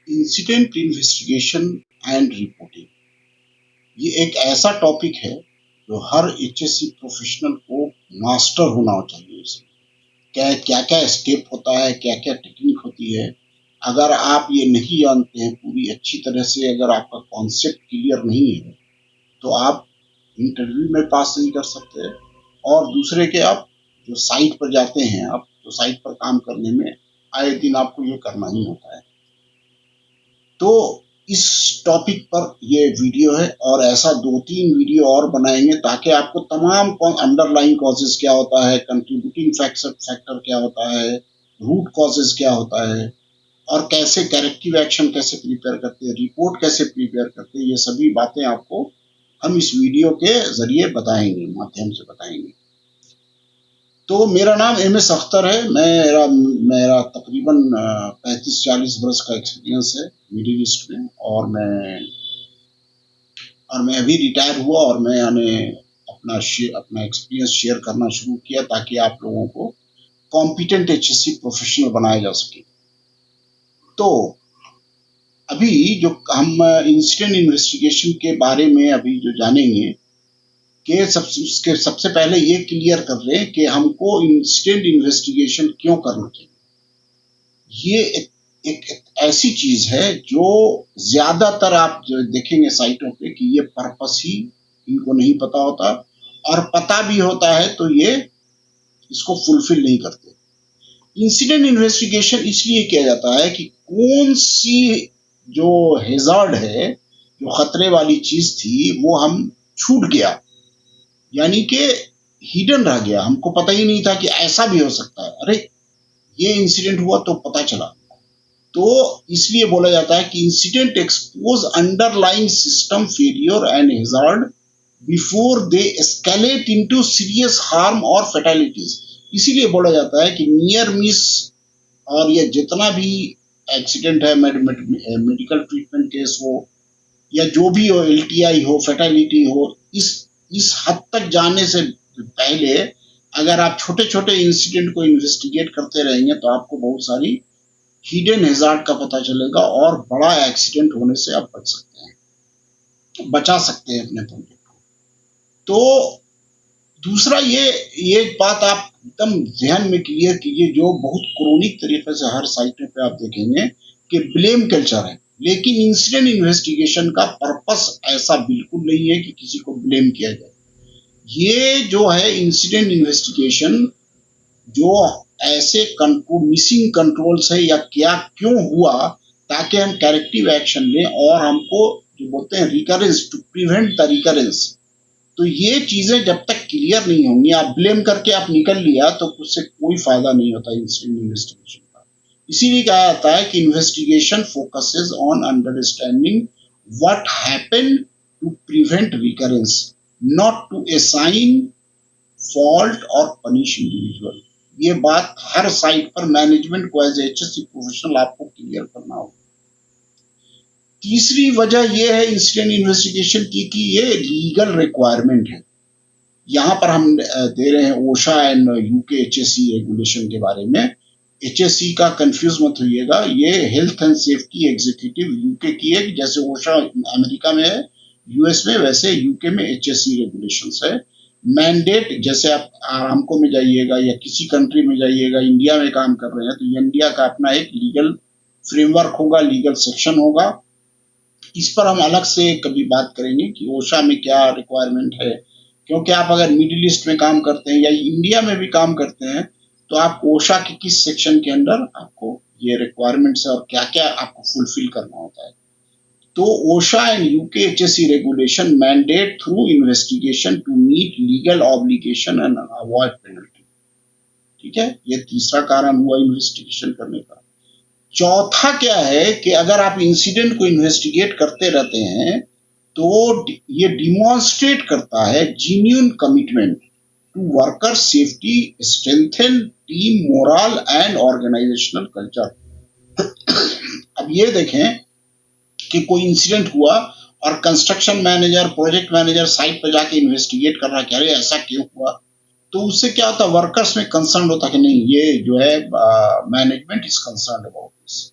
Incident investigation and reporting, ये एक ऐसा टॉपिक है जो हर एचएससी प्रोफेशनल को मास्टर होना चाहिए। इसमें क्या क्या क्या स्टेप होता है, क्या क्या टेक्निक होती है। अगर आप ये नहीं जानते हैं पूरी अच्छी तरह से, अगर आपका कॉन्सेप्ट क्लियर नहीं है, तो आप इंटरव्यू में पास नहीं कर सकते। और दूसरे के आप जो साइट पर जाते हैं, आप तो साइट पर काम करने में आए दिन आपको ये करना ही होता है। तो इस टॉपिक पर ये वीडियो है, और ऐसा 2-3 वीडियो और बनाएंगे ताकि आपको तमाम अंडरलाइन कॉजेज क्या होता है, कंट्रीब्यूटिंग फैक्टर क्या होता है, रूट कॉजेज क्या होता है, और कैसे करेक्टिव एक्शन कैसे प्रिपेयर करते हैं, रिपोर्ट कैसे प्रिपेयर करते हैं, ये सभी बातें आपको हम इस वीडियो के जरिए बताएंगे, माध्यम से बताएंगे। तो मेरा नाम एम.एस. अख्तर है। मेरा मेरा तकरीबन 35-40 वर्ष का एक्सपीरियंस है मिडिल ईस्ट में, और मैं अभी रिटायर हुआ, और मैंने अपना एक्सपीरियंस शेयर करना शुरू किया ताकि आप लोगों को कॉम्पिटेंट एचएससी प्रोफेशनल बनाया जा सके। तो अभी जो हम इंसिडेंट इन्वेस्टिगेशन के बारे में अभी जो जानेंगे, कि सबसे पहले ये क्लियर कर लें कि हमको इंसिडेंट इन्वेस्टिगेशन क्यों करना चाहिए। ये एक ऐसी चीज है जो ज्यादातर आप जो देखेंगे साइटों पे कि ये पर्पस ही इनको नहीं पता होता, और पता भी होता है तो ये इसको फुलफिल नहीं करते। इंसिडेंट इन्वेस्टिगेशन इसलिए किया जाता है कि कौन सी जो हेजार्ड है, जो खतरे वाली चीज थी, वो हम छूट गया, यानी कि हिडन रह गया, हमको पता ही नहीं था कि ऐसा भी हो सकता है। अरे ये इंसिडेंट हुआ तो पता चला। तो इसलिए बोला जाता है कि incident expose underlying system failure and hazard before they escalate into serious harm और फैटेलिटीज। इसीलिए बोला जाता है कि नियर मिस, और ये जितना भी एक्सीडेंट है, मेडिकल ट्रीटमेंट केस हो या जो भी हो, एलटीआई हो, फैटेलिटी हो, इस हद तक जाने से पहले अगर आप छोटे छोटे इंसिडेंट को इन्वेस्टिगेट करते रहेंगे तो आपको बहुत सारी हिडन हैजार्ड का पता चलेगा, और बड़ा एक्सीडेंट होने से आप बचा सकते हैं अपने प्रोजेक्ट को। तो दूसरा, ये बात आप एकदम ध्यान में क्लियर कीजिए, जो बहुत क्रोनिक तरीके से हर साइट पे आप देखेंगे कि ब्लेम कल्चर है। लेकिन इंसिडेंट इन्वेस्टिगेशन का पर्पस ऐसा बिल्कुल नहीं है कि किसी को ब्लेम किया जाए। ये जो है इंसिडेंट इन्वेस्टिगेशन, जो ऐसे मिसिंग कंट्रोल्स है या क्या क्यों हुआ, ताकि हम करेक्टिव एक्शन लें, और हमको जो बोलते हैं recurrence, to prevent the recurrence. तो ये चीजें जब तक क्लियर नहीं होंगी, आप ब्लेम करके आप निकल लिया तो उससे कोई फायदा नहीं होता इंसिडेंट इन्वेस्टिगेशन का। इसीलिए कहा जाता है कि investigation focuses on understanding what happened to prevent recurrence, not to assign fault और पनिश इंडिविजुअल। ये बात हर साइट पर मैनेजमेंट को एज एचएससी प्रोफेशनल आपको क्लियर करना होगा। तीसरी वजह यह है इंसिडेंट इन्वेस्टिगेशन की कि ये लीगल रिक्वायरमेंट है। यहाँ पर हम दे रहे हैं ओशा एंड यूके एचएससी रेगुलेशन के बारे में। एचएससी का कंफ्यूज मत होइएगा, ये health and safety executive UK की है। जैसे ओशा अमेरिका में है, यूएस में, वैसे यूके में एचएससी रेगुलेशंस है। मैंडेट, जैसे आप आरामको में जाइएगा या किसी कंट्री में जाइएगा, इंडिया में काम कर रहे हैं, तो इंडिया का अपना एक लीगल फ्रेमवर्क होगा, लीगल सेक्शन होगा। इस पर हम अलग से कभी बात करेंगे कि ओशा में क्या रिक्वायरमेंट है, क्योंकि आप अगर मिडिल ईस्ट में काम करते हैं या इंडिया में भी काम करते हैं, तो आप ओशा के किस सेक्शन के अंडर आपको ये रिक्वायरमेंट्स है और क्या क्या आपको फुलफिल करना होता है। तो OSHA and UK HSC regulation mandate through investigation to meet legal obligation and avoid penalty. ठीक है, ये तीसरा कारण हुआ इन्वेस्टिगेशन करने का। चौथा क्या है कि अगर आप इंसिडेंट को इन्वेस्टिगेट करते रहते हैं तो ये डिमॉन्स्ट्रेट करता है genuine commitment to worker safety, strengthen team morale and organisational culture. अब ये देखें कि कोई इंसिडेंट हुआ और construction manager, project manager site पर जाके इन्वेस्टिगेट कर रहा है कि अरे ऐसा क्यों हुआ, तो उससे क्या होता है, वर्कर्स में कंसर्न होता है कि नहीं, ये जो है management is concern about this.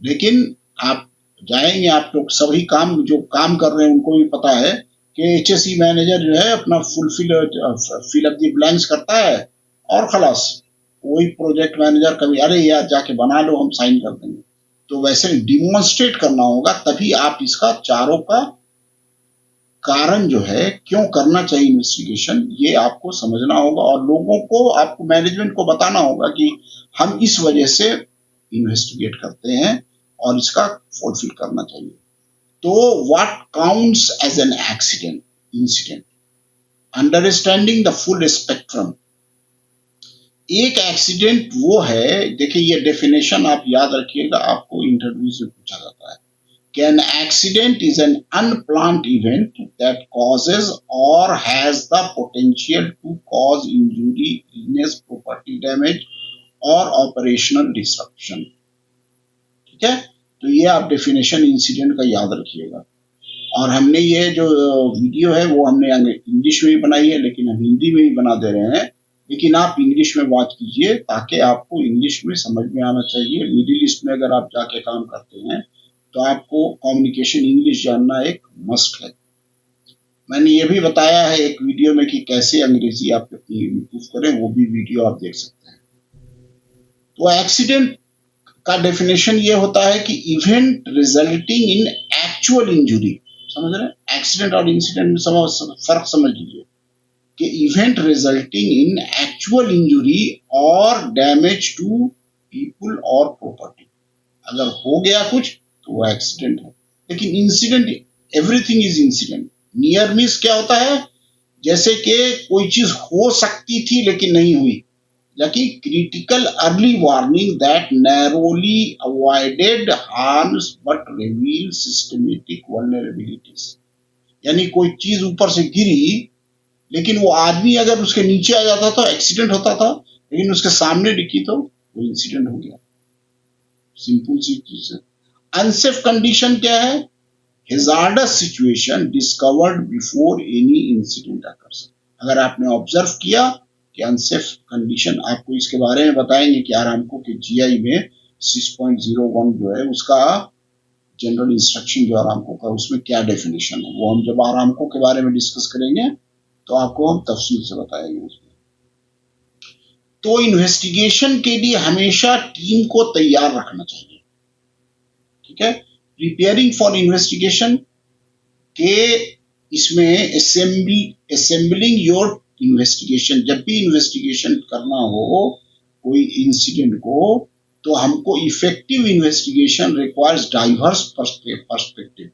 लेकिन आप जाएंगे, आप लोग सभी काम जो काम कर रहे हैं उनको भी पता है कि एचएससी मैनेजर जो है अपना फिल अप दी ब्लैंक्स करता है और खलास। कोई प्रोजेक्ट मैनेजर कभी अरे यार जाके बना लो हम साइन कर देंगे। तो वैसे डिमॉन्स्ट्रेट करना होगा, तभी आप इसका चारों का कारण जो है क्यों करना चाहिए इन्वेस्टिगेशन, ये आपको समझना होगा और लोगों को, आपको मैनेजमेंट को बताना होगा कि हम इस वजह से इन्वेस्टिगेट करते हैं और इसका फुलफिल करना चाहिए। तो what counts as an accident incident, understanding the full spectrum. एक एक्सीडेंट वो है, देखिए ये डेफिनेशन आप याद रखिएगा, आपको इंटरव्यू से पूछा जाता है कि an accident is an unplanned event that causes or has the potential to cause injury, illness, property damage or operational disruption। ठीक है, तो ये आप डेफिनेशन इंसिडेंट का याद रखिएगा। और हमने ये जो वीडियो है वो हमने इंग्लिश में भी बनाई है, लेकिन हम हिंदी में भी बना दे रहे हैं, लेकिन आप इंग्लिश में वॉच कीजिए ताकि आपको इंग्लिश में समझ में आना चाहिए। मिडिल ईस्ट में अगर आप जाके काम करते हैं तो आपको कम्युनिकेशन इंग्लिश जानना एक मस्ट है। मैंने ये भी बताया है एक वीडियो में कि कैसे अंग्रेजी आप अपनी इम्प्रूव करें, वो भी वीडियो आप देख सकते हैं। तो एक्सीडेंट का डेफिनेशन ये होता है कि event resulting in actual injury. समझ रहे हैं, एक्सीडेंट और इंसिडेंट में फर्क समझ लीजिए कि event resulting in actual injury और डैमेज टू पीपल और प्रॉपर्टी। अगर हो गया कुछ तो वो एक्सीडेंट है। लेकिन incident, everything is incident. Near miss क्या होता है, जैसे कि कोई चीज हो सकती थी लेकिन नहीं हुई, जबकि critical early warning that narrowly avoided harms but reveal systematic vulnerabilities. यानी कोई चीज ऊपर से गिरी लेकिन वो आदमी अगर उसके नीचे आ जाता तो एक्सीडेंट होता था, लेकिन उसके सामने दिखी तो वो इंसिडेंट हो गया। सिंपल सी चीज है। अनसेफ कंडीशन क्या है, hazardous situation discovered before any incident occurs। अगर आपने ऑब्जर्व किया कि अनसेफ कंडीशन, आपको इसके बारे में बताएंगे कि आरामको के जीआई में 6.01 जो है उसका जनरल इंस्ट्रक्शन जो आरामको का उसमें क्या डेफिनेशन है, वो हम जब आरामको के बारे में डिस्कस करेंगे तो आपको हम तफसील से बताएंगे उसमें। तो इन्वेस्टिगेशन के लिए हमेशा टीम को तैयार रखना चाहिए। ठीक है, प्रिपेयरिंग फॉर इन्वेस्टिगेशन के इसमें असेंबलिंग योर इन्वेस्टिगेशन, जब भी इन्वेस्टिगेशन करना हो कोई इंसिडेंट को, तो हमको effective investigation requires diverse perspective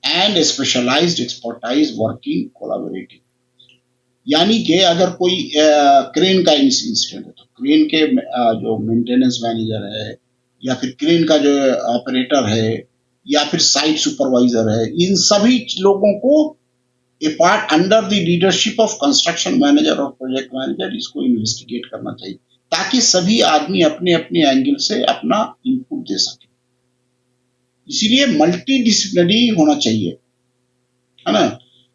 and specialised expertise working collaborative. यानी कि अगर कोई क्रेन का इंसिडेंट है तो क्रेन के जो मेंटेनेंस मैनेजर है या फिर क्रेन का जो ऑपरेटर है या फिर साइट सुपरवाइजर है, इन सभी लोगों को a part under the leadership of construction manager और प्रोजेक्ट मैनेजर इसको इन्वेस्टिगेट करना चाहिए, ताकि सभी आदमी अपने अपने एंगल से अपना इनपुट दे सके। इसीलिए मल्टी डिसिप्लिनरी होना चाहिए, है ना।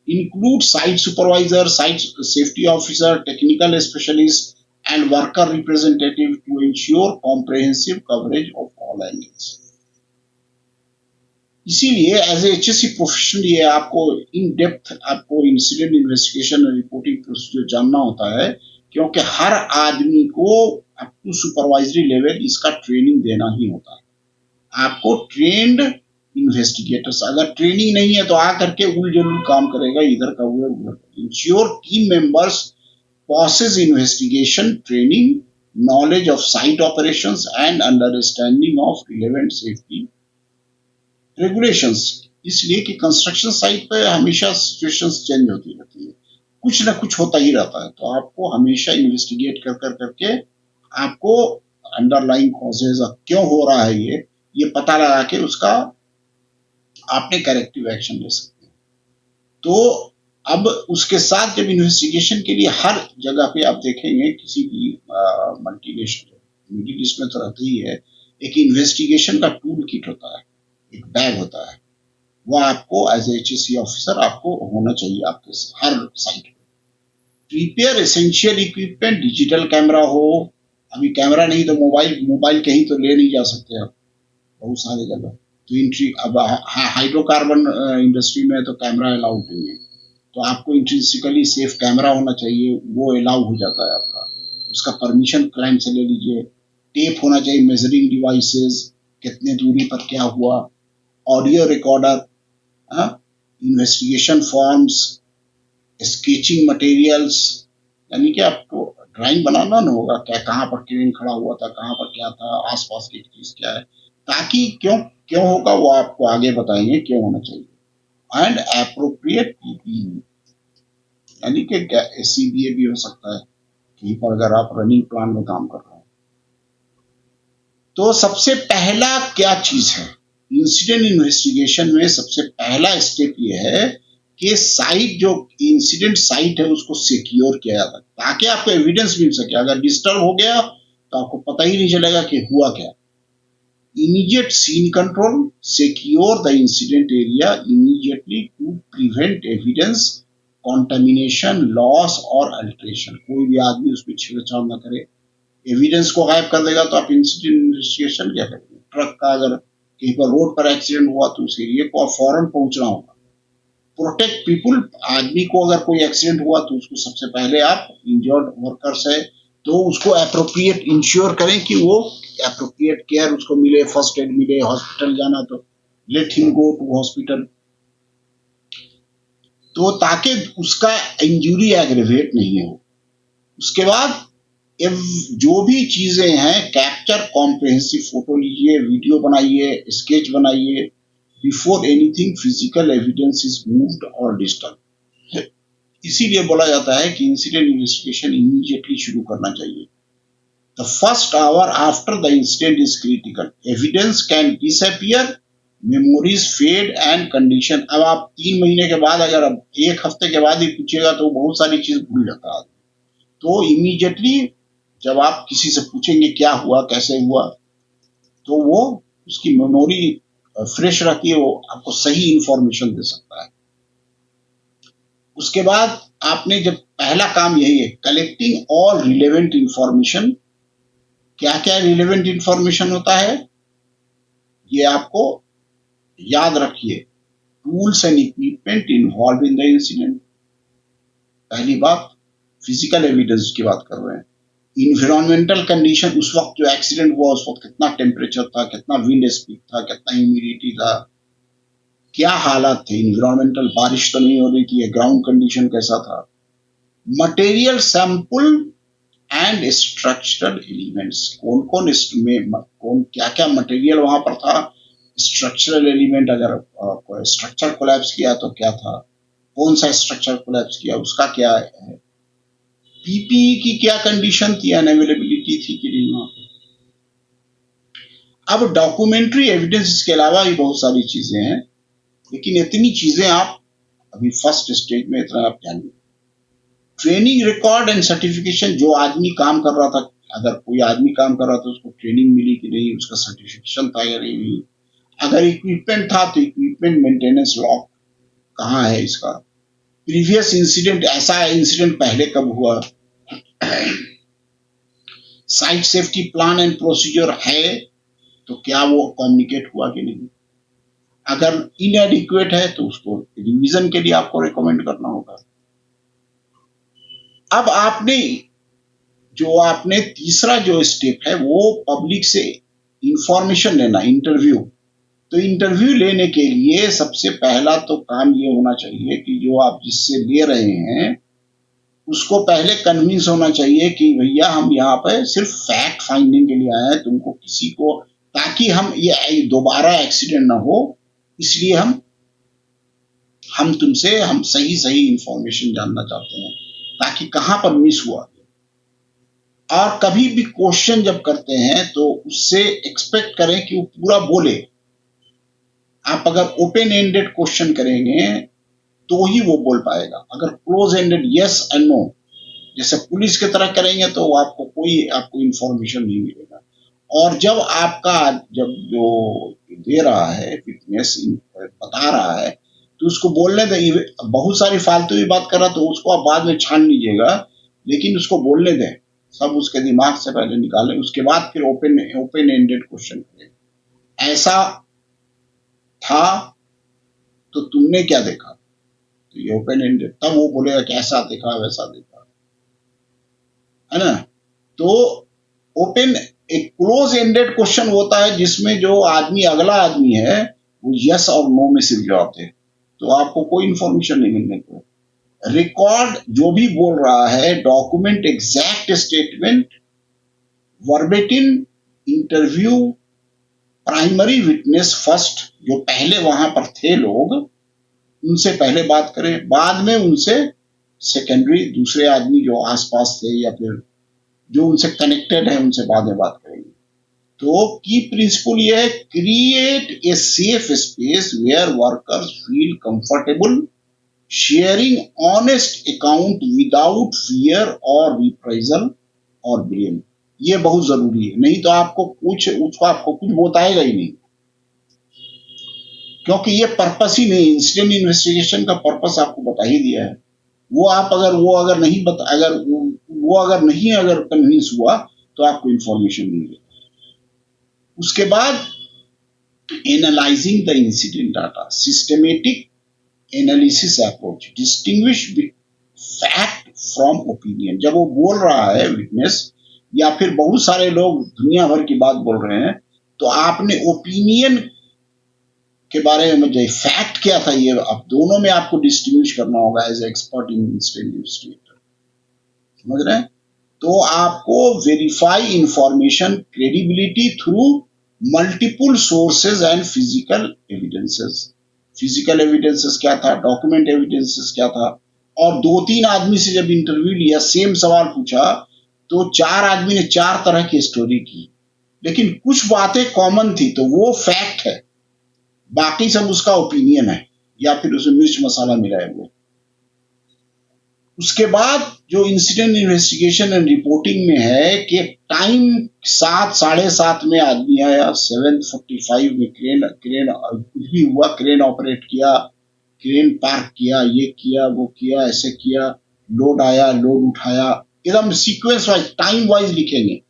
Include site supervisor, site safety officer, technical specialist and worker representative to ensure comprehensive coverage of all angles. इसीलिए एज ए एचएससी प्रोफेशनल ये आपको इन डेप्थ आपको इंसिडेंट इन्वेस्टिगेशन रिपोर्टिंग प्रोसीजर जानना होता है, क्योंकि हर आदमी को अप टू सुपरवाइजरी लेवल इसका ट्रेनिंग देना ही होता है। आपको ट्रेंड इन्वेस्टिगेटर्स, अगर ट्रेनिंग नहीं है तो आकर के उल जलूल काम करेगा, इधर का उधर। Ensure team members possess investigation training, knowledge of site operations and understanding of relevant safety regulations। इसलिए कि कंस्ट्रक्शन साइट पे हमेशा सिचुएशंस चेंज होती रहती है, कुछ ना कुछ होता ही रहता है, तो आपको हमेशा इन्वेस्टिगेट कर कर करके आपको अंडरलाइन कॉजेज क्यों हो रहा है ये पता लगा के उसका आपने करेक्टिव एक्शन ले सकते हैं। तो अब उसके साथ जब इन्वेस्टिगेशन के लिए हर जगह पे आप देखेंगे किसी भी मल्टीनेशनल मिडिल ईस्ट में तो रहता ही है, एक इन्वेस्टिगेशन का टूल किट होता है, एक बैग होता है, वो आपको एज एचएससी ऑफिसर आपको होना चाहिए आपके हर साइट पे। Prepare essential equipment, digital camera हो, अभी कैमरा नहीं तो मोबाइल कहीं तो ले नहीं जा सकते आप बहुत सारी जगह, तो एंट्री अब हाइड्रोकार्बन इंडस्ट्री में तो कैमरा अलाउड नहीं है, तो आपको इंट्रिंसिकली सेफ कैमरा होना चाहिए, वो अलाउ हो जाता है आपका। उसका परमिशन क्लाइंट से ले लीजिए। टेप होना चाहिए, मेजरिंग डिवाइसेस, कितने दूरी पर क्या हुआ, audio recorder, investigation forms, sketching materials, यानी कि आपको ड्राइंग बनाना ना होगा, क्या कहाँ पर क्रेन खड़ा हुआ था, कहाँ पर क्या था, आसपास की चीज क्या है, ताकि क्यों क्यों होगा वो आपको आगे बताएंगे क्यों होना चाहिए। एंड अप्रोप्रिएट पीपीई, यानी कि सीबीए भी हो सकता है कहीं पर अगर आप रनिंग प्लान में काम कर रहे हैं। तो सबसे पहला क्या चीज है इंसिडेंट इन्वेस्टिगेशन में, सबसे पहला स्टेप ये है कि साइट, जो इंसिडेंट साइट है उसको सिक्योर किया जाता है, ताकि आपको एविडेंस मिल सके। अगर डिस्टर्ब हो गया तो आपको पता ही नहीं चलेगा कि हुआ क्या। Immediate scene control, secure the incident area immediately to prevent evidence contamination, loss और alteration। कोई भी आदमी उसमें छेड़छाड़ ना करे, एविडेंस को गायब कर देगा तो आप इंसिडेंट इन्वेस्टिगेशन क्या करेंगे। ट्रक का अगर कहीं पर रोड पर एक्सीडेंट हुआ तो उस एरिया को फौरन पहुंचना होगा। प्रोटेक्ट पीपुल, आदमी को अगर कोई एक्सीडेंट हुआ तो उसको सबसे पहले आप, इंजर्ड वर्कर्स है तो उसको अप्रोप्रिएट इंश्योर करें कि वो अप्रोप्रिएट केयर उसको मिले, फर्स्ट एड मिले, हॉस्पिटल जाना तो let him go to hospital, तो ताकि उसका इंजरी एग्रेवेट नहीं हो। उसके बाद जो भी चीजें हैं कैप्चर, कॉम्प्रिहेंसिव फोटो लीजिए, वीडियो बनाइए, स्केच बनाइए before anything physical evidence is moved और डिस्टर्ब। इसीलिए बोला जाता है कि इंसिडेंट इन्वेस्टिगेशन इमीडिएटली शुरू करना चाहिए। The first hour after the incident is critical, evidence can disappear, memories fade and condition. अब आप 3 महीने के बाद, अगर अब 1 हफ्ते के बाद ही पूछेगा तो बहुत सारी चीज भूल जाता है। तो इमीडिएटली जब आप किसी से पूछेंगे क्या हुआ, कैसे हुआ, तो वो उसकी मेमोरी फ्रेश रहती है, वो आपको सही इंफॉर्मेशन दे सकता है। उसके बाद आपने जब, पहला काम यही है, कलेक्टिंग ऑल रिलेवेंट इंफॉर्मेशन। क्या क्या रिलेवेंट इंफॉर्मेशन होता है ये आपको याद रखिए। Tools and equipment involve in the incident, पहली बात फिजिकल एविडेंस की बात कर रहे हैं। इन्वायरमेंटल कंडीशन, उस वक्त जो एक्सीडेंट हुआ उस वक्त कितना टेम्परेचर था, कितना विंड स्पीड था, कितना ह्यूमिडिटी था, क्या हालात थे इन्वायरमेंटल, बारिश तो नहीं हो रही थी, ग्राउंड कंडीशन कैसा था। Material sample and structural elements, कौन कौन इसमें कौन क्या क्या मटेरियल वहां पर था। स्ट्रक्चरल एलिमेंट, अगर कोई स्ट्रक्चर कोलैप्स किया तो क्या था, कौन सा स्ट्रक्चर कोलैप्स किया उसका क्या है, पीपीई की क्या कंडीशन थी, अनअवेलेबिलिटी थी कि नहीं वहां पे। अब डॉक्यूमेंट्री एविडेंस, इसके अलावा भी बहुत सारी चीजें हैं, लेकिन इतनी चीजें आप अभी फर्स्ट स्टेज में इतना आप जानिए। ट्रेनिंग रिकॉर्ड एंड सर्टिफिकेशन, जो आदमी काम कर रहा था, अगर कोई आदमी काम कर रहा था उसको ट्रेनिंग मिली कि नहीं, उसका सर्टिफिकेशन था या नहीं। अगर इक्विपमेंट था तो इक्विपमेंट मेंटेनेंस लॉग कहाँ है इसका। प्रीवियस इंसिडेंट, ऐसा इंसिडेंट पहले कब हुआ। Site safety plan and procedure है तो क्या वो कम्युनिकेट हुआ कि नहीं। अगर इनएडिक्वेट है तो उसको रिवीजन के लिए आपको रिकमेंड करना होगा। अब आपने तीसरा जो स्टेप है वो पब्लिक से इंफॉर्मेशन लेना, इंटरव्यू। तो इंटरव्यू लेने के लिए सबसे पहला तो काम ये होना चाहिए कि जो आप जिससे ले रहे हैं उसको पहले कन्विंस होना चाहिए कि भैया हम यहाँ पे सिर्फ फैक्ट फाइंडिंग के लिए आए हैं, तुमको किसी को, ताकि हम ये दोबारा एक्सीडेंट ना हो, इसलिए हम तुमसे हम सही सही इंफॉर्मेशन जानना चाहते हैं ताकि कहाँ पर मिस हुआ। और कभी भी क्वेश्चन जब करते हैं तो उससे एक्सपेक्ट करें कि वो पूरा बोले। आप अगर ओपन एंडेड क्वेश्चन करेंगे तो ही वो बोल पाएगा। अगर close ended yes and no जैसे पुलिस की तरह करेंगे तो आपको इंफॉर्मेशन नहीं मिलेगा। और जब जो दे रहा है विटनेस बता रहा है तो उसको बोलने दें। बहुत सारी फालतू की बात कर रहा तो उसको आप बाद में छान लीजिएगा, लेकिन उसको बोलने दें, सब उसके दिमाग से पहले निकालें, उसके बाद फिर ओपन एंडेड क्वेश्चन करें। ऐसा था, तो तुमने क्या देखा? तो ये ओपन एंडेड, तब वो बोलेगा कैसा देखा वैसा देखा, है ना। तो ओपन, एक क्लोज एंडेड क्वेश्चन होता है जिसमें जो आदमी, अगला आदमी है, वो यस और नो में सिर्फ जवाब दे, तो आपको कोई इंफॉर्मेशन नहीं मिलने को। रिकॉर्ड जो भी बोल रहा है, document exact statement, verbatim, interview, primary witness first, जो पहले वहां पर थे लोग, उनसे पहले बात करें, बाद में उनसे सेकेंडरी दूसरे आदमी जो आसपास थे या फिर जो उनसे कनेक्टेड है उनसे बाद में बात करेंगे। तो की प्रिंसिपल ये है, create a safe space where workers feel comfortable sharing honest account without fear और रिप्राइजल और ब्लेम। ये बहुत जरूरी है, नहीं तो आपको कुछ, उसको आपको कुछ बताएगा ही नहीं, क्योंकि ये पर्पस ही नहीं, इंसिडेंट इन्वेस्टिगेशन का पर्पस आपको बता ही दिया है। वो अगर नहीं बता, अगर नहीं अगर कन्विंस हुआ तो आपको इंफॉर्मेशन नहीं है। उसके बाद analysing the incident data, systematic analysis approach, distinguish fact from opinion. जब वो बोल रहा है विटनेस, या फिर बहुत सारे लोग दुनिया भर की बात बोल रहे हैं, तो आपने ओपिनियन के बारे में, जो फैक्ट क्या था, ये अब दोनों में आपको डिस्टिंग्विश करना होगा as expert in incident investigator, समझ रहे हैं। तो आपको verify information credibility through multiple sources and physical evidences. Physical evidences क्या था, डॉक्यूमेंट एविडेंसेस क्या था, और 2-3 आदमी से जब इंटरव्यू लिया, सेम सवाल पूछा, तो 4 आदमी ने 4 तरह की स्टोरी की, लेकिन कुछ बातें कॉमन थी, तो वो फैक्ट है, बाकी सब उसका ओपिनियन है या फिर उसमें मिर्च मसाला मिलाए हुए। उसके बाद जो इंसिडेंट इन्वेस्टिगेशन एंड रिपोर्टिंग में है कि टाइम 7, 7:30 में आदमी आया, 7:45 में क्रेन कुछ भी हुआ, क्रेन ऑपरेट किया, क्रेन पार्क किया, ये किया वो किया, ऐसे किया, लोड आया, लोड उठाया, एकदम सीक्वेंस वाइज, टाइम वाइज लिखेंगे,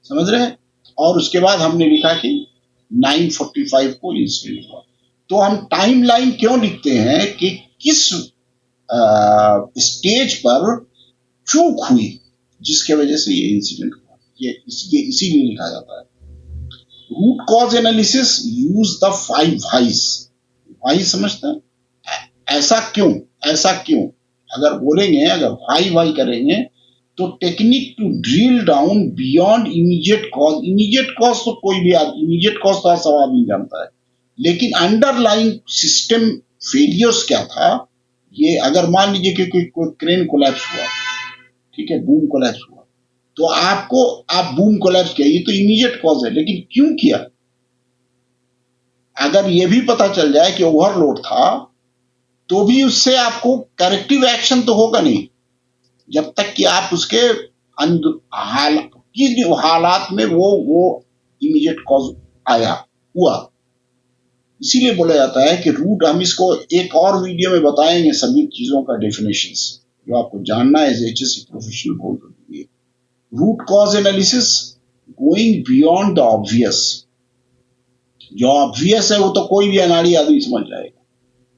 समझ रहे हैं। और उसके बाद हमने लिखा कि 9:45 को इंसिडेंट हुआ। तो हम टाइम लाइन क्यों लिखते हैं कि किस स्टेज पर चूक हुई जिसके वजह से ये इंसिडेंट हुआ, ये इसीलिए लिखा जाता है। Root cause analysis, use the 5 whys. Why समझते हैं, ऐसा क्यों, ऐसा क्यों, अगर बोलेंगे, अगर व्हाई करेंगे, तो technique to drill down beyond immediate cause. Immediate cause तो कोई भी इमीडिएट कॉज तो हर सवाल नहीं जानता है, लेकिन अंडरलाइंग सिस्टम फेलियर्स क्या था, ये अगर मान लीजिए कि कोई क्रेन कोलैप्स हुआ, ठीक है, बूम कोलैप्स हुआ, तो आप बूम कोलैप्स किया, ये तो इमीडिएट कॉज है, लेकिन क्यों किया? अगर ये भी पता चल जाए कि ओवरलोड था, तो भी उससे आपको करेक्टिव एक्शन तो होगा नहीं, जब तक कि आप उसके हालात में वो इमीडिएट कॉज आया हुआ। इसीलिए बोला जाता है कि रूट, हम इसको एक और वीडियो में बताएंगे सभी चीजों का डेफिनेशंस, जो आपको जानना है एज एचएससी प्रोफेशनल बोल रही है। Root cause analysis, going beyond the obvious. जो ऑब्वियस है वो तो कोई भी अनाड़ी आदमी समझ जाएगा,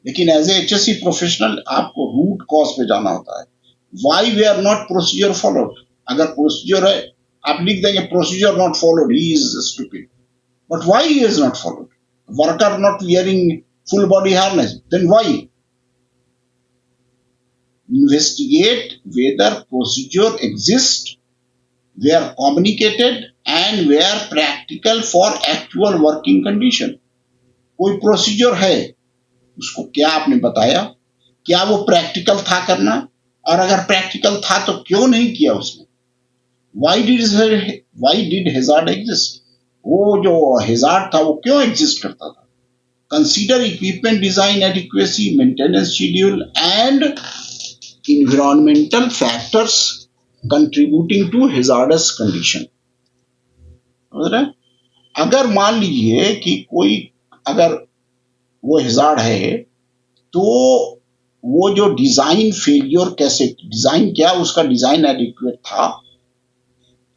लेकिन एज ए एचएससी प्रोफेशनल आपको रूट कॉज पे जाना होता है। Why they are not procedure followed, अगर प्रोसीजर है, आप लिख देंगे procedure not followed, he is stupid, but why he is not followed? Worker not wearing full body harness, then why? Investigate whether procedure exists, were communicated and were practical for actual working condition. कोई procedure है, उसको क्या आपने बताया, क्या वो practical था करना, और अगर प्रैक्टिकल था तो क्यों नहीं किया उसने? why did hazard exist? वो जो hazard था वो क्यों एग्जिस्ट करता था? Consider equipment design adequacy, maintenance schedule and environmental factors contributing to hazardous condition. अगर मान लीजिए कि कोई, अगर वो हैजार्ड है, तो वो जो डिजाइन फेलियर, कैसे डिजाइन, क्या उसका डिजाइन एडिक्वेट था?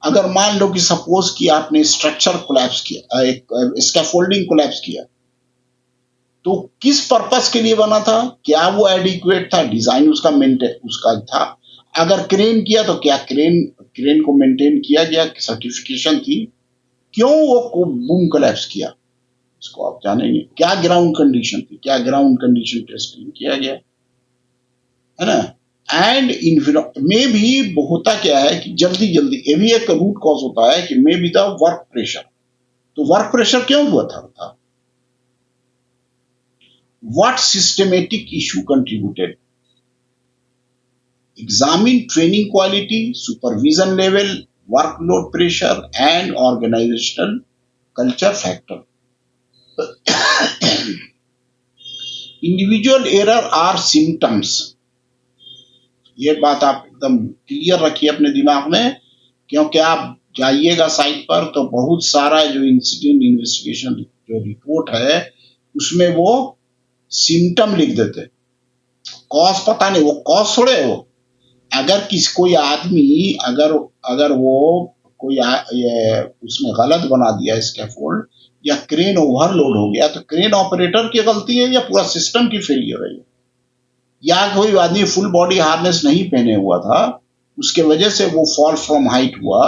अगर मान लो कि सपोज कि आपने स्ट्रक्चर कोलैप्स किया, एक स्कैफोल्डिंग कोलैप्स किया, तो किस पर्पस के लिए बना था, क्या वो एडिक्वेट था, डिजाइन उसका मेंटेन उसका था, अगर क्रेन किया तो क्या क्रेन क्रेन को मेंटेन किया गया, सर्टिफिकेशन थी, क्यों वो बूम कोलैप्स किया, इसको आप जानेंगे, क्या ग्राउंड कंडीशन थी, क्या ग्राउंड कंडीशन टेस्टिंग किया गया, है ना। एंड में भी होता क्या है कि जल्दी जल्दी, ये भी एक रूट कॉज होता है कि may be the work pressure, तो वर्क प्रेशर क्यों हुआ था, what systematic issue contributed, examine training quality, supervision level, workload pressure and organizational culture factor. Individual error are symptoms, ये बात आप एकदम क्लियर रखिए अपने दिमाग में, क्योंकि आप जाइएगा साइट पर तो बहुत सारा जो इंसिडेंट इन्वेस्टिगेशन जो रिपोर्ट है उसमें वो सिम्टम लिख देते, कॉज पता नहीं, वो कॉज थोड़े हो, अगर कोई आदमी अगर अगर वो कोई ये उसमें गलत बना दिया स्कैफोल्ड या क्रेन ओवरलोड हो गया तो क्रेन ऑपरेटर की गलती है या पूरा सिस्टम की फेलियर है, या कोई आदमी फुल बॉडी हार्नेस नहीं पहने हुआ था उसके वजह से वो फॉल फ्रॉम हाइट हुआ,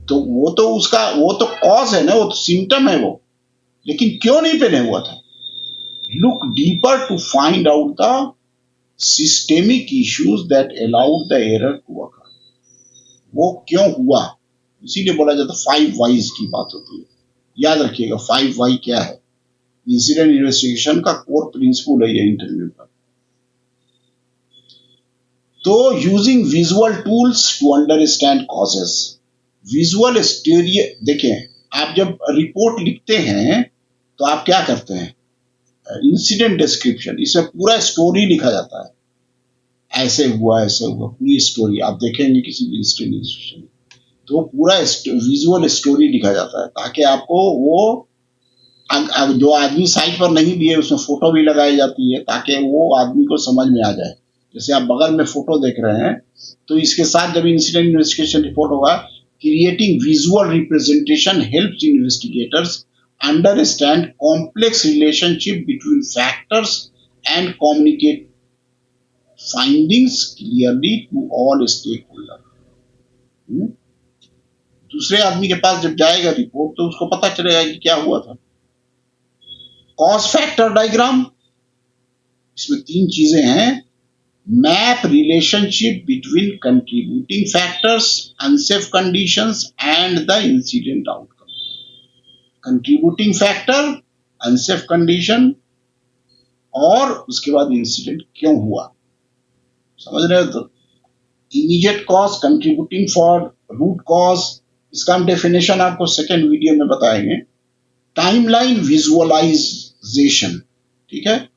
तो वो तो उसका वो तो कॉज है ना, वो तो सिम्टम है वो, लेकिन क्यों नहीं पहने हुआ था, look deeper to find out the systemic issues that allowed the error to occur, वो क्यों हुआ, इसीलिए बोला जाता है 5 वाइज की बात होती है, याद रखिएगा 5 वाई क्या है, इंसिडेंट इन्वेस्टिगेशन का कोर प्रिंसिपल है ये इंटरव्यू का। तो using visual tools to understand causes, visual story, देखें आप जब रिपोर्ट लिखते हैं तो आप क्या करते हैं, इंसिडेंट डिस्क्रिप्शन, इसमें पूरा स्टोरी लिखा जाता है, ऐसे हुआ पूरी स्टोरी आप देखेंगे किसी भी इंसिडेंट इन्वेस्टिगेशन, तो पूरा विजुअल स्टोरी लिखा जाता है ताकि आपको वो जो आदमी साइट पर नहीं भी है उसमें फोटो भी लगाई जाती है ताकि वो आदमी को समझ में आ जाए, जैसे आप बगल में फोटो देख रहे हैं तो इसके साथ जब इंसिडेंट इन्वेस्टिगेशन रिपोर्ट होगा, creating visual representation helps investigators understand complex relationship between factors and communicate findings clearly to all stakeholder. दूसरे आदमी के पास जब जाएगा रिपोर्ट तो उसको पता चलेगा कि क्या हुआ था। कॉज फैक्टर डायग्राम, इसमें 3 चीजें हैं, map relationship between contributing factors, unsafe conditions and the incident outcome, contributing factor, unsafe condition और उसके बाद इंसिडेंट क्यों हुआ, समझ रहे हो, तो immediate cause, contributing for root cause, इसका हम डेफिनेशन आपको सेकेंड वीडियो में बताएंगे। टाइमलाइन विजुअलाइजेशन, ठीक है,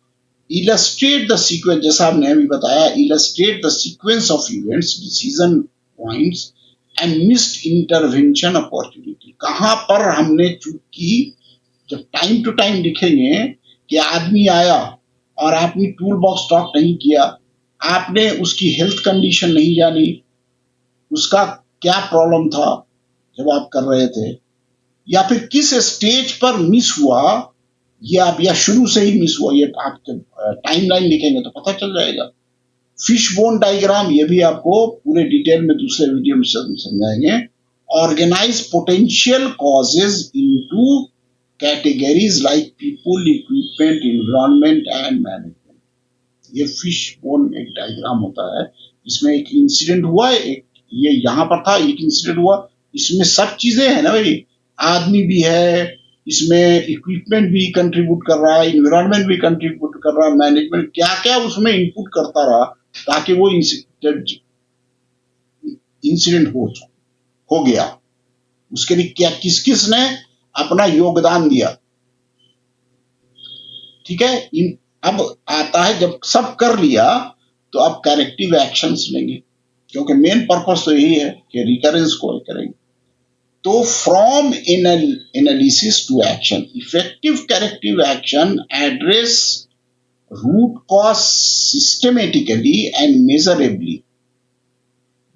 इलस्ट्रेट द सीक्वेंस, जैसा आपने अभी बताया, illustrate the sequence of events, decision points and missed intervention opportunity, कहां पर हमने चूक की, जब टाइम टू टाइम लिखेंगे कि आदमी आया और आपने टूल बॉक्स स्टॉक नहीं किया, आपने उसकी हेल्थ कंडीशन नहीं जानी, उसका क्या प्रॉब्लम था जब आप कर रहे थे, या फिर किस स्टेज पर मिस हुआ, ये आप या शुरू से ही मिस हुआ, ये आप टाइमलाइन लिखेंगे तो पता चल जाएगा। फिश बोन डायग्राम, ये भी आपको पूरे डिटेल में दूसरे वीडियो में समझाएंगे। Organise potential causes into categories like people, equipment, environment and management, ये फिश बोन एक डायग्राम होता है, इसमें एक इंसिडेंट हुआ, एक ये यहाँ पर था, एक इंसिडेंट हुआ, इसमें सब चीजें हैं ना भाई, आदमी भी है इसमें, इक्विपमेंट भी कंट्रीब्यूट कर रहा है, एनवायरनमेंट भी कंट्रीब्यूट कर रहा है, मैनेजमेंट क्या क्या उसमें इनपुट करता रहा ताकि वो इंसिडेंट हो गया, उसके लिए क्या किस किस ने अपना योगदान दिया, ठीक है। अब आता है जब सब कर लिया तो अब करेक्टिव एक्शंस लेंगे, क्योंकि मेन पर्पस तो यही है कि रिकरेंस को करेंगे। तो from analysis to action, effective corrective action address root cause systematically and measurably,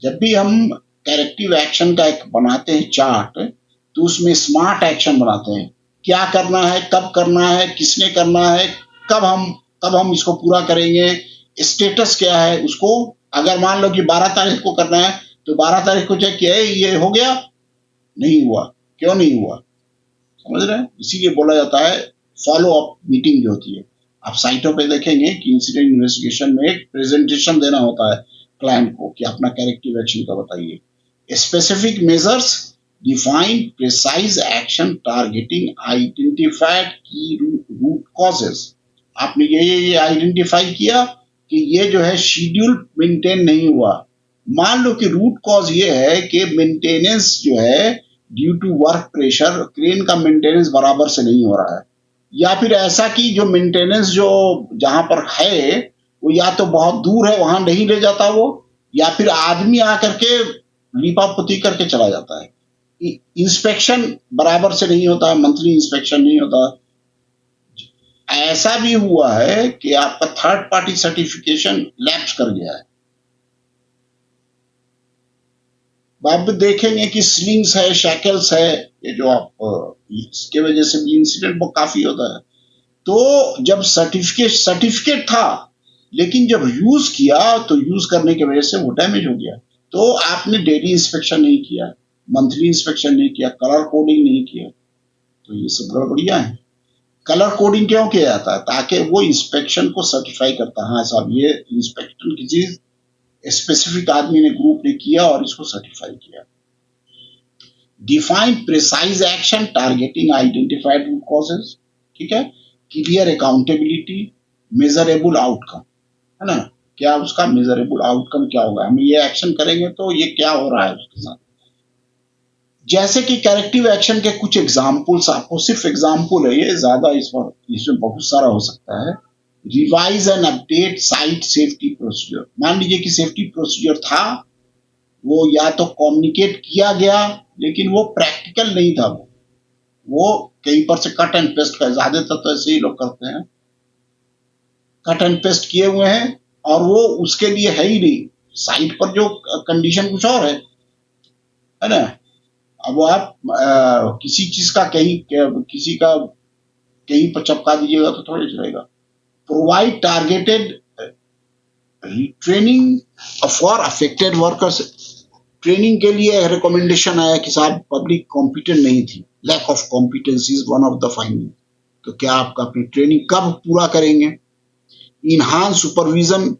जब भी हम करेक्टिव एक्शन का एक बनाते हैं चार्ट तो उसमें स्मार्ट एक्शन बनाते हैं, क्या करना है, कब करना है, किसने करना है, कब हम इसको पूरा करेंगे, स्टेटस क्या है उसको। अगर मान लो कि 12 तारीख को करना है तो 12 तारीख को चेक किया है ये हो गया, नहीं हुआ, क्यों नहीं हुआ, समझ रहे हैं। इसीलिए बोला जाता है फॉलो अप मीटिंग जो होती है। आप साइटों पे देखेंगे कि इंसिडेंट इन्वेस्टिगेशन में एक प्रेजेंटेशन देना होता है क्लाइंट को कि अपना करेक्टिव एक्शन का बताइए। Specific measures define precise action targeting identified की रूट कॉजेस। आपने ये आइडेंटिफाई किया कि ये जो है शेड्यूल मेंटेन नहीं हुआ। मान लो कि रूट कॉज ये है कि मेंटेनेंस जो है due to work pressure crane का मेंटेनेंस बराबर से नहीं हो रहा है, या फिर ऐसा कि जो मेंटेनेंस जो जहां पर है वो या तो बहुत दूर है वहां नहीं ले जाता वो, या फिर आदमी आकर के लीपापोती करके चला जाता है। इंस्पेक्शन बराबर से नहीं होता, मंथली इंस्पेक्शन नहीं होता। ऐसा भी हुआ है कि आपका थर्ड पार्टी सर्टिफिकेशन लैप्स कर गया है। आप देखेंगे कि स्लिंग्स है, शैकल्स है, ये जो आप इसके वजह से भी इंसिडेंट वो काफी होता है। तो जब सर्टिफिकेट था लेकिन जब यूज किया तो यूज करने की वजह से वो डैमेज हो गया। तो आपने डेली इंस्पेक्शन नहीं किया, मंथली इंस्पेक्शन नहीं किया, कलर कोडिंग नहीं किया, तो ये सब गड़बड़ियां हैं। कलर कोडिंग क्यों किया जाता है, ताकि वो इंस्पेक्शन को सर्टिफाई करता है, हाँ साहब ये इंस्पेक्शन की चीज स्पेसिफिक आदमी ने ग्रुप ने किया और इसको सर्टिफाई किया। Define precise action targeting identified root causes, ठीक है। क्लियर अकाउंटेबिलिटी, मेजरेबल आउटकम, है ना, क्या उसका मेजरेबल आउटकम क्या होगा, हम ये एक्शन करेंगे तो ये क्या हो रहा है उसके साथ। जैसे कि करेक्टिव एक्शन के कुछ एग्जाम्पल्स, आपको सिर्फ एग्जाम्पल है ये, ज्यादा इसमें बहुत सारा हो सकता है। Revise and update site safety procedure. मान लीजिए कि सेफ्टी प्रोसीजर था, वो या तो कम्युनिकेट किया गया लेकिन वो प्रैक्टिकल नहीं था, वो कहीं पर से कट एंड पेस्ट का, ज्यादातर तो ऐसे ही लोग करते हैं, कट एंड पेस्ट किए हुए हैं और वो उसके लिए है ही नहीं, साइट पर जो कंडीशन कुछ और है ना। अब आप किसी चीज का कहीं किसी का कहीं पर चपका दीजिएगा तो थोड़ी चलेगा। Provide targeted training for affected workers. Training के लिए रिकमेंडेशन आया कि साहब पब्लिक कॉम्पिटेंट नहीं थी, lack of competency is one of the finding. तो क्या आपका अपनी ट्रेनिंग कब पूरा करेंगे। Enhance supervision,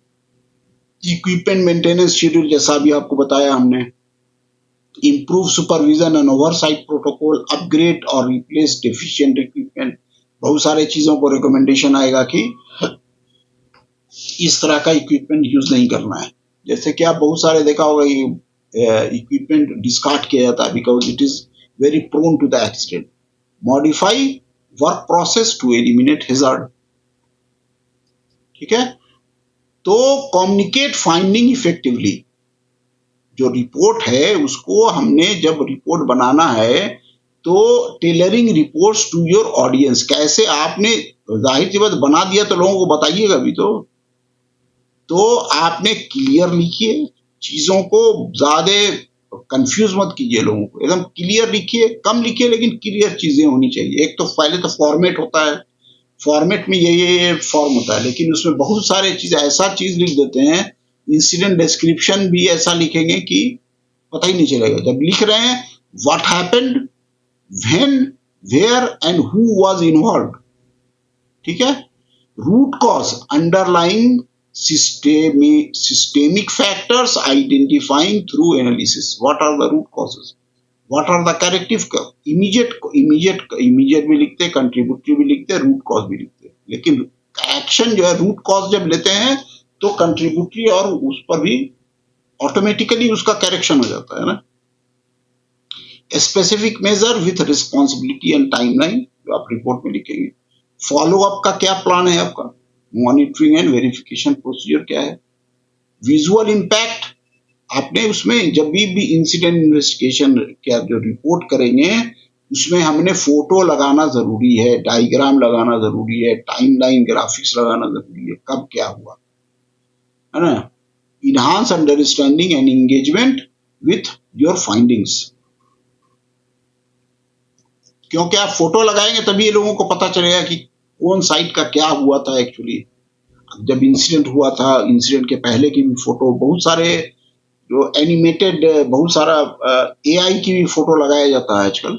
equipment maintenance schedule, जैसा भी आपको बताया हमने। Improve supervision and oversight protocol, upgrade और रिप्लेस डेफिशिएंट इक्विपमेंट। बहुत सारे चीजों को रिकमेंडेशन आएगा कि इस तरह का इक्विपमेंट यूज नहीं करना है। जैसे कि आप बहुत सारे देखा होगा इक्विपमेंट डिस्कार्ड किया जाता है because it is very prone to the accident. Modify work process to eliminate hazard, ठीक है। तो कम्युनिकेट फाइंडिंग इफेक्टिवली। जो रिपोर्ट है उसको हमने जब रिपोर्ट बनाना है तो tailoring reports to your audience, कैसे आपने, जाहिर सी बात बना दिया तो लोगों को बताइएगा भी तो आपने क्लियर लिखिए चीजों को, ज्यादा कंफ्यूज मत कीजिए लोगों को, एकदम क्लियर लिखिए, कम लिखिए लेकिन क्लियर चीजें होनी चाहिए। एक तो पहले तो फॉर्मेट होता है, फॉर्मेट में ये फॉर्म होता है, लेकिन उसमें बहुत सारे चीज ऐसा चीज लिख देते हैं, इंसिडेंट डिस्क्रिप्शन भी ऐसा लिखेंगे कि पता ही नहीं चलेगा। जब लिख रहे हैं what happened, when, where and who was involve, ठीक है। Root cause, underlying systemic factors identifying through analysis. What are the root causes? What are the corrective? Immediate भी लिखते हैं, कंट्रीब्यूटरी भी लिखते हैं, रूट कॉज भी लिखते हैं, लेकिन एक्शन जो है रूट कॉज जब लेते हैं तो कंट्रीब्यूटरी और उस पर भी ऑटोमेटिकली उसका करेक्शन हो जाता है ना। Specific measure with responsibility and timeline, जो आप रिपोर्ट में लिखेंगे। फॉलो अप का क्या प्लान है आपका, मॉनिटरिंग एंड वेरिफिकेशन प्रोसीजर क्या है। विजुअल इम्पैक्ट, आपने उसमें जब भी इंसिडेंट इन्वेस्टिगेशन क्या जो रिपोर्ट करेंगे उसमें हमने फोटो लगाना जरूरी है, डायग्राम लगाना जरूरी है, टाइमलाइन ग्राफिक्स लगाना जरूरी है, कब क्या हुआ, है ना। Enhance understanding and engagement with your findings, क्योंकि आप फोटो लगाएंगे तभी लोगों को पता चलेगा कि कौन साइड का क्या हुआ था एक्चुअली, जब इंसिडेंट हुआ था, इंसिडेंट के पहले की भी फोटो, बहुत सारे जो एनिमेटेड, बहुत सारा एआई की भी फोटो लगाया जाता है आजकल।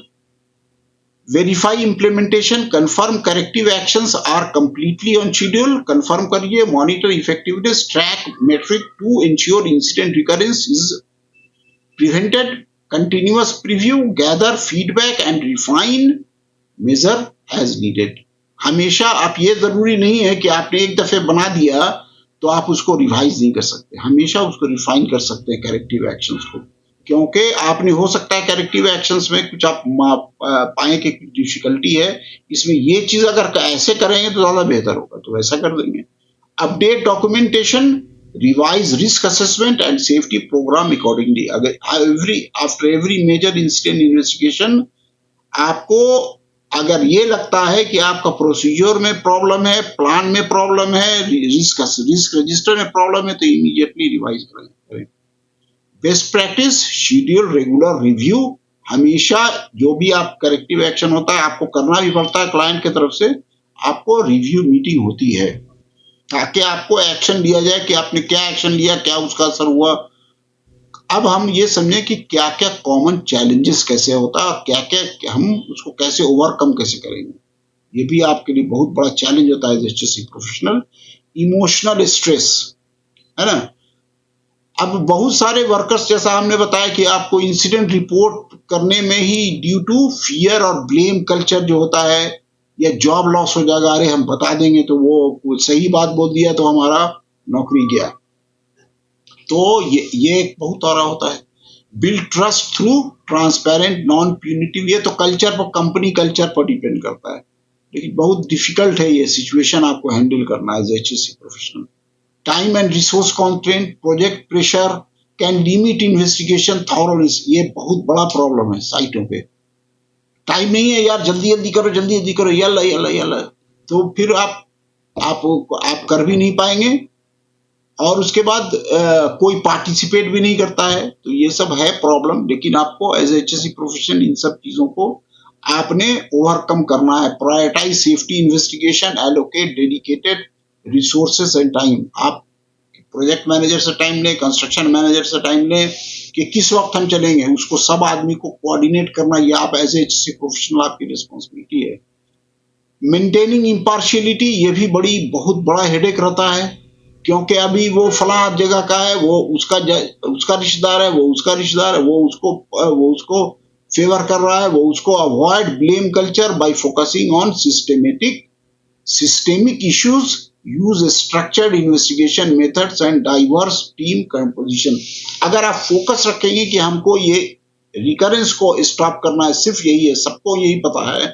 Verify implementation, confirm corrective actions are completely on schedule, confirm करिए, monitor effectiveness, track metric to ensure incident recurrence is prevented, continuous preview, gather feedback and refine measure as needed. हमेशा आप, ये जरूरी नहीं है कि आपने एक दफे बना दिया तो आप उसको रिवाइज नहीं कर सकते, हमेशा उसको रिफाइन कर सकते हैं करेक्टिव एक्शंस को, क्योंकि आपने, हो सकता है करेक्टिव एक्शंस में कुछ आप पाए कि कुछ डिफिकल्टी है, इसमें ये चीज अगर ऐसे करेंगे तो ज्यादा बेहतर होगा, तो वैसा कर देंगे। Update documentation, revise risk assessment and safety program accordingly. अगर every after every major incident investigation, आपको अगर ये लगता है कि आपका प्रोसीजर में प्रॉब्लम है, प्लान में प्रॉब्लम है, रिस्क रजिस्टर में प्रॉब्लम है, तो इमीडिएटली रिवाइज करें। Best practice, schedule regular review, हमेशा जो भी आप करेक्टिव एक्शन होता है आपको करना भी पड़ता है, क्लाइंट की तरफ से आपको रिव्यू मीटिंग होती है, ताकि आपको एक्शन लिया जाए कि आपने क्या एक्शन लिया, क्या उसका असर हुआ। अब हम ये समझें कि क्या क्या कॉमन चैलेंजेस कैसे होता है और क्या क्या हम उसको कैसे ओवरकम कैसे करेंगे, ये भी आपके लिए बहुत बड़ा चैलेंज होता है एचएससी प्रोफेशनल। इमोशनल स्ट्रेस, है ना। अब बहुत सारे वर्कर्स, जैसा हमने बताया कि आपको इंसिडेंट रिपोर्ट करने में ही ड्यू टू फियर और ब्लेम कल्चर जो होता है, या जॉब लॉस हो जाएगा, अरे हम बता देंगे तो वो सही बात बोल दिया तो हमारा नौकरी गया, तो ये एक बहुत सारा होता है। Build trust through transparent non punitive, ये तो कल्चर पर, कंपनी कल्चर पर डिपेंड करता है, लेकिन बहुत डिफिकल्ट है ये सिचुएशन आपको हैंडल करना as HSC professional. Time and resource constraint, project pressure can limit investigation thoroughness, ये बहुत बड़ा प्रॉब्लम है साइटों पे। टाइम नहीं है यार, जल्दी जल्दी करो, जल्दी जल्दी करो, यल्ला यल्ला यल्ला, तो फिर आप कर भी नहीं पाएंगे, और उसके बाद कोई पार्टिसिपेट भी नहीं करता है, तो ये सब है प्रॉब्लम। लेकिन आपको एज एचएससी प्रोफेशनल इन सब चीजों को आपने ओवरकम करना है। Prioritize safety investigation, allocate dedicated resources and time. आप प्रोजेक्ट मैनेजर से टाइम लें, कंस्ट्रक्शन मैनेजर से टाइम लें कि किस वक्त हम चलेंगे, उसको सब आदमी को कोऑर्डिनेट करना, ये आप एज एचएससी प्रोफेशनल आपकी रिस्पॉन्सिबिलिटी है। मेंटेनिंग इम्पार्शियलिटी, ये भी बहुत बड़ा हेडेक रहता है, क्योंकि अभी वो फला जगह का है, वो उसका रिश्तेदार है, वो उसका रिश्तेदार है, वो उसको फेवर कर रहा है, वो उसको। Avoid blame culture by focusing on systemic issues, use structured investigation methods and diverse team composition. अगर आप फोकस रखेंगे कि हमको ये रिकरेंस को स्टॉप करना है, सिर्फ यही है, सबको यही पता है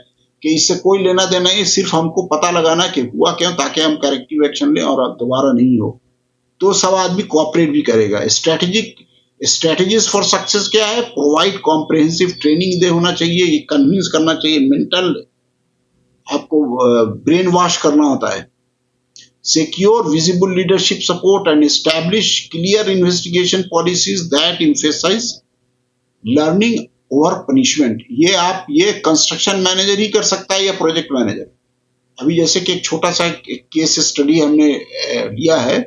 कि इससे कोई लेना देना नहीं, सिर्फ हमको पता लगाना कि हुआ क्यों, ताकि हम करेक्टिव एक्शन लें और अब दोबारा नहीं हो, तो सब आदमी कोऑपरेट भी करेगा। स्ट्रेटेजीज फॉर सक्सेस क्या है? प्रोवाइड कॉम्प्रिहेंसिव ट्रेनिंग दे होना चाहिए, ये कन्विंस करना चाहिए, मेंटल आपको ब्रेन वॉश करना होता है। Secure visible leadership support and establish clear investigation policies that emphasize learning over punishment। ये कंस्ट्रक्शन मैनेजर ही कर सकता है या प्रोजेक्ट मैनेजर। अभी जैसे कि एक छोटा सा केस स्टडी हमने लिया है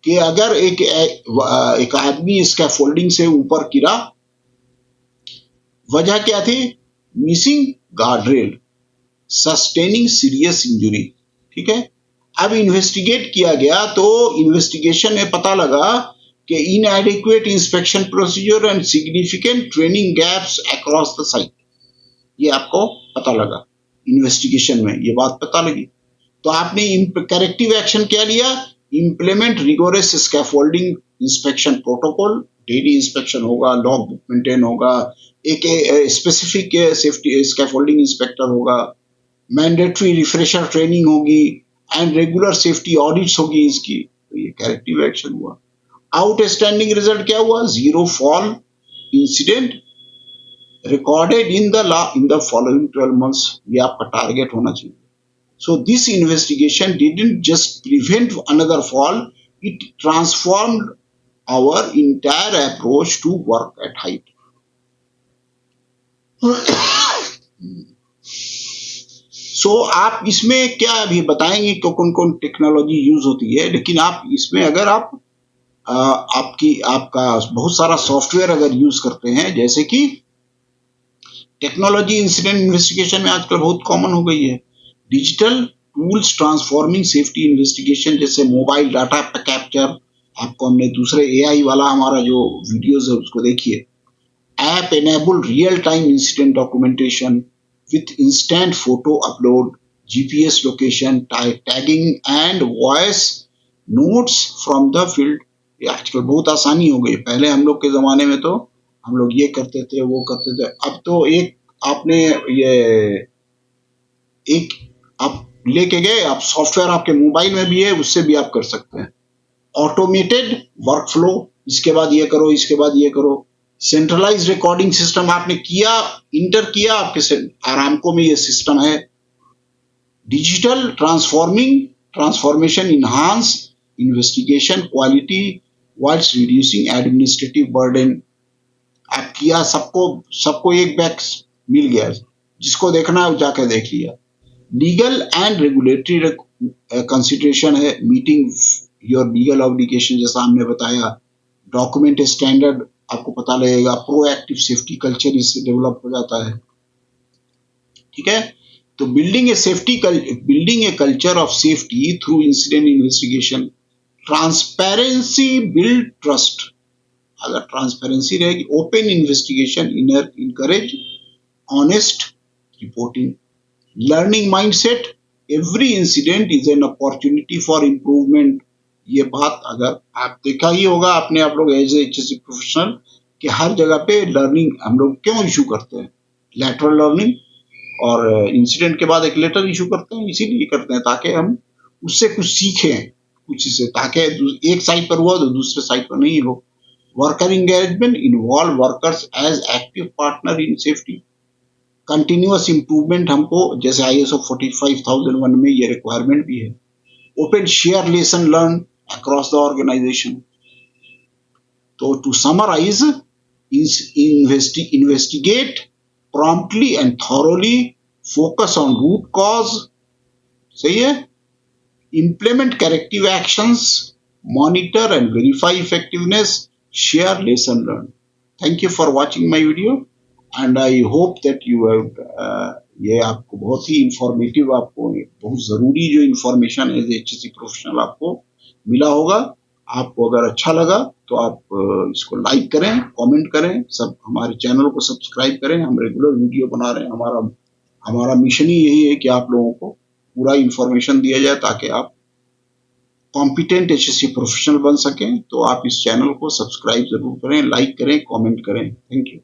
कि अगर एक आदमी स्कैफोल्डिंग से ऊपर गिरा, वजह क्या थी? Missing guardrail, sustaining serious injury, ठीक है। अब इन्वेस्टिगेट किया गया तो इन्वेस्टिगेशन में पता लगा कि इनएडिक्वेट inspection procedure and significant training gaps across the site, ये आपको पता लगा इन्वेस्टिगेशन में, ये बात पता लगी। तो आपने करेक्टिव एक्शन क्या लिया? Implement rigorous scaffolding inspection protocol, daily inspection होगा, लॉग बुक मेंटेन होगा, एक स्पेसिफिक सेफ्टी स्कैफोल्डिंग इंस्पेक्टर होगा, मैंडेटरी रिफ्रेशर ट्रेनिंग होगी, एंड रेगुलर सेफ्टी ऑडिट्स होगी इसकी, तो ये करेक्टिव एक्शन हुआ। आउटस्टैंडिंग रिजल्ट क्या हुआ? Zero fall incident recorded in the following 12 months, ये आपका टारगेट होना चाहिए। So this investigation didn't just prevent another fall, it transformed our entire approach to work at height. सो आप इसमें क्या अभी बताएंगे कि कौन कौन टेक्नोलॉजी यूज होती है, लेकिन आप इसमें अगर आप आपका बहुत सारा सॉफ्टवेयर अगर यूज करते हैं, जैसे कि टेक्नोलॉजी इंसिडेंट इन्वेस्टिगेशन में आजकल बहुत कॉमन हो गई है। Digital tools transforming safety investigation, जैसे मोबाइल डाटा कैप्चर, आपको हमने दूसरे एआई वाला हमारा जो वीडियोस है उसको देखिए। App enable real time incident documentation with instant photo upload, GPS location tagging and voice notes from the field. ये आजकल बहुत आसानी हो गई। पहले हम लोग के जमाने में तो हम लोग ये करते थे वो करते थे, अब तो एक आपने ये एक आप लेके गए, आप सॉफ्टवेयर आपके मोबाइल में भी है, उससे भी आप कर सकते हैं। ऑटोमेटेड वर्कफ्लो, इसके बाद ये करो, इसके बाद ये करो। सेंट्रलाइज रिकॉर्डिंग सिस्टम, आपने किया, इंटर किया, आपके आरामको में ये सिस्टम है। Digital transformation enhance investigation quality whilst reducing administrative burden। आप किया, सबको सबको एक बैग मिल गया, जिसको देखना है जाके देख लिया। लीगल एंड रेगुलेटरी कंसिडरेशन है, मीटिंग योर लीगल ऑब्लिगेशन, जैसा हमने बताया। डॉक्यूमेंट स्टैंडर्ड आपको पता लगेगा। प्रोएक्टिव सेफ्टी कल्चर इससे डेवलप हो जाता है। ठीक है, तो building a culture of safety through incident investigation. Transparency build trust, अगर ट्रांसपेरेंसी रहेगी, open investigation encourage honest reporting. Learning mindset, every incident is an opportunity for improvement. ये बात अगर आप देखा ही होगा आपने, आप लोग एज एचएससी प्रोफेशनल, कि हर जगह पे लर्निंग हम लोग क्यों इशू करते हैं, लेटरल लर्निंग, और इंसिडेंट के बाद एक लेटर इशू करते हैं, इसीलिए करते हैं ताकि हम उससे कुछ सीखें, कुछ से, ताकि एक साइड पर हुआ तो दूसरे साइड पर नहीं हो। Worker engagement, involve workers as active partner in safety. Continuous improvement, हमको जैसे ISO 45001 में ये रिक्वायरमेंट भी है। Open share lesson learn across the organization. तो to summarize, investigate promptly and thoroughly, focus on root cause, सही है, implement corrective actions, monitor and verify effectiveness, share lesson learned। Thank you for watching my video and I hope that you have ये आपको बहुत ही informative, आपको बहुत जरूरी जो information as HSC professional आपको मिला होगा। आपको अगर अच्छा लगा तो आप इसको लाइक करें, कमेंट करें, सब हमारे चैनल को सब्सक्राइब करें। हम रेगुलर वीडियो बना रहे हैं। हमारा मिशन ही यही है कि आप लोगों को पूरा इंफॉर्मेशन दिया जाए ताकि आप कॉम्पिटेंट एचएससी प्रोफेशनल बन सकें। तो आप इस चैनल को सब्सक्राइब जरूर करें, लाइक करें, कमेंट करें। Thank you.